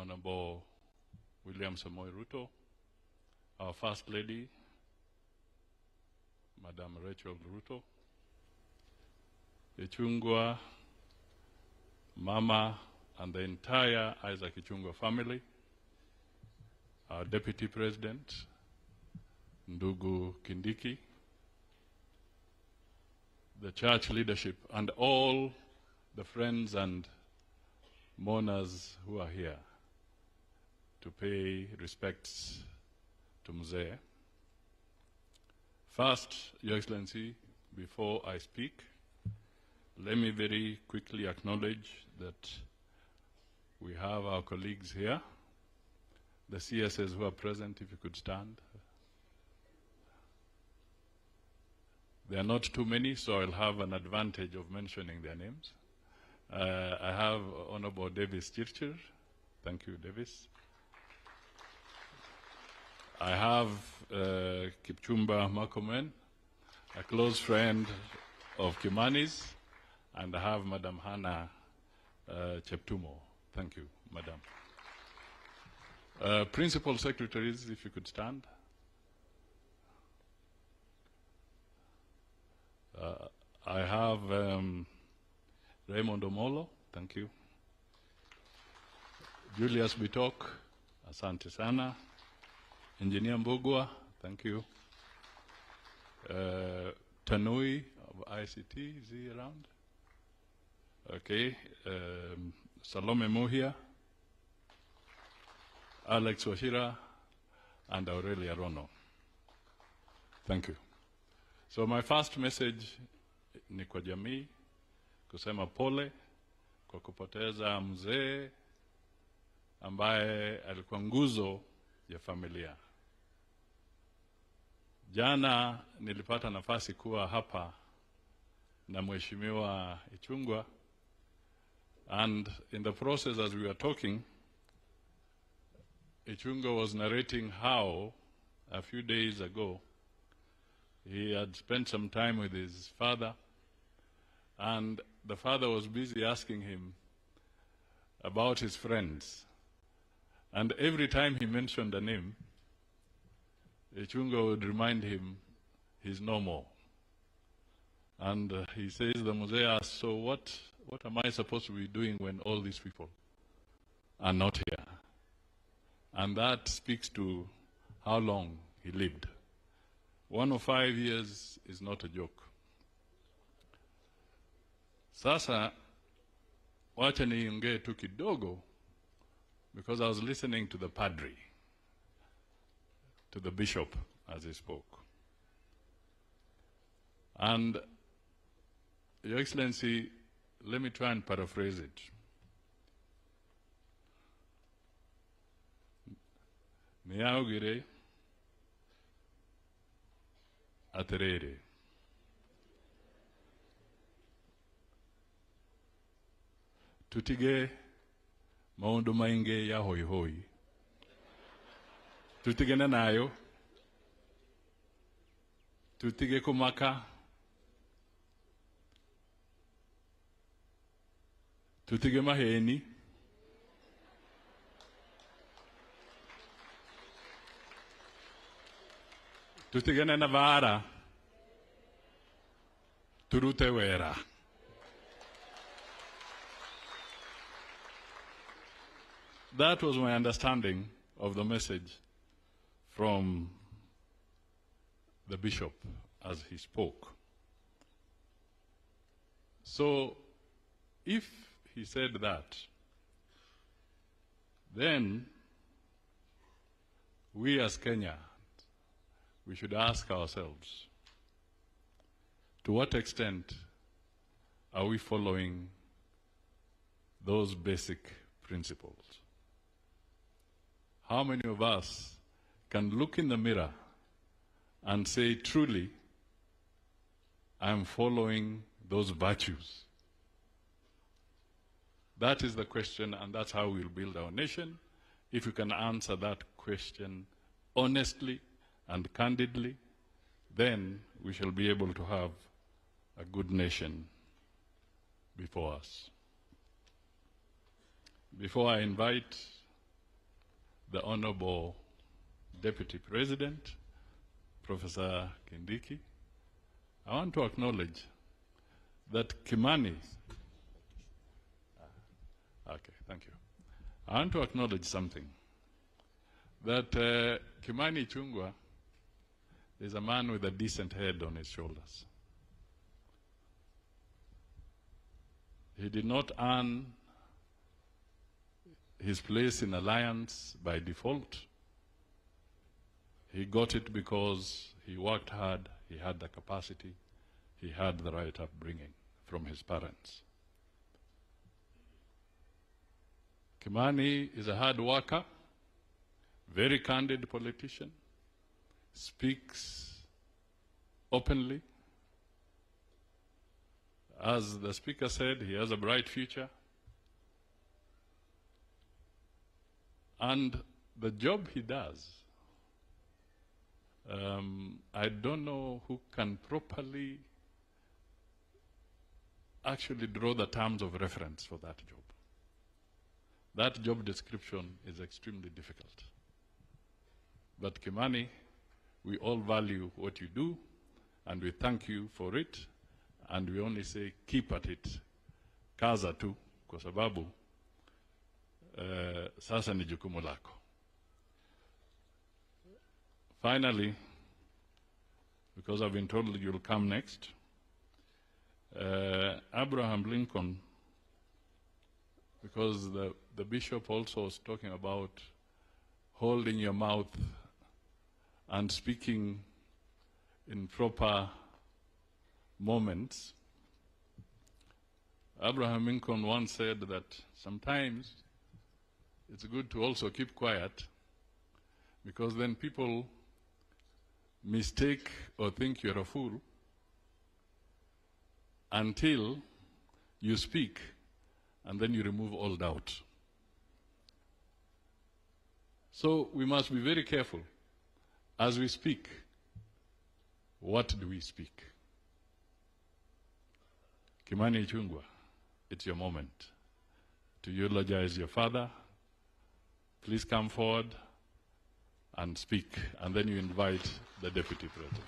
Honorable William Samoei Ruto, our First Lady, Madam Rachel Ruto, Ichungwa, Mama, and the entire Isaac Ichungwa family, our Deputy President, Ndugu Kindiki, the church leadership, and all the friends and mourners who are here to pay respects to Mzee. First, Your Excellency, before I speak, let me very quickly acknowledge that we have our colleagues here, the CSs who are present, if you could stand. There are not too many, so I'll have an advantage of mentioning their names. I have Honorable Davis Chirchir. Thank you, Davis. I have Kipchumba Makomen, a close friend of Kimani's, and I have Madam Hannah Cheptumo. Thank you, Madam. Principal Secretaries, if you could stand. I have Raymond Omolo, thank you. Julius Bitok, asante sana. Engineer Mbugwa, thank you. Tanui of ICT, is he around? Okay. Salome Mohia, Alex Washira, and Aurelia Rono. Thank you. So my first message ni kwa jamii kusema pole kwa kupoteza mzee ambaye alikuwa nguzo ya familia. Jana nilipata nafasi kuwa hapa na Mheshimiwa Ichungwa, and in the process as we were talking, Ichungwa was narrating how a few days ago he had spent some time with his father, and the father was busy asking him about his friends. And every time he mentioned a name, Ichungwa would remind him he's no more. And he says, the Mzee asked, so what am I supposed to be doing when all these people are not here? And that speaks to how long he lived. 105 years is not a joke. Sasa, wacha niongee tu kidogo, because I was listening to the padre, to the bishop as he spoke. And, Your Excellency, let me try and paraphrase it. Niaugire aterere. Tutige maundu mainge ya hoi hoi. Tutige na nayo. Tutige kumaka. Tutige maheni. Tutige na navara. Turute wera. That was my understanding of the message from the bishop as he spoke. So, if he said that, then we as Kenya, we should ask ourselves, to what extent are we following those basic principles? How many of us can look in the mirror and say, truly, I'm following those virtues? That is the question, and that's how we'll build our nation. If you can answer that question honestly and candidly, then we shall be able to have a good nation before us. Before I invite the Honorable Deputy President, Professor Kindiki, I want to acknowledge that Kimani, okay, thank you. I want to acknowledge something, that Kimani Ichungwa is a man with a decent head on his shoulders. He did not earn his place in alliance by default. He got it because he worked hard, he had the capacity, he had the right upbringing from his parents. Kimani is a hard worker, very candid politician, speaks openly. As the speaker said, he has a bright future. And the job he does, I don't know who can properly actually draw the terms of reference for that job. That job description is extremely difficult. But Kimani, we all value what you do, and we thank you for it, and we only say keep at it. Kaza tu, kwa sababu sasa ni jukumu lako. Finally, because I've been told you'll come next, Abraham Lincoln, because the bishop also was talking about holding your mouth and speaking in proper moments. Abraham Lincoln once said that sometimes it's good to also keep quiet, because then people mistake or think you're a fool until you speak, and then you remove all doubt. So we must be very careful as we speak. What do we speak? Kimani Ichungwa, it's your moment to eulogize your father. Please come forward and speak, and then you invite the Deputy President.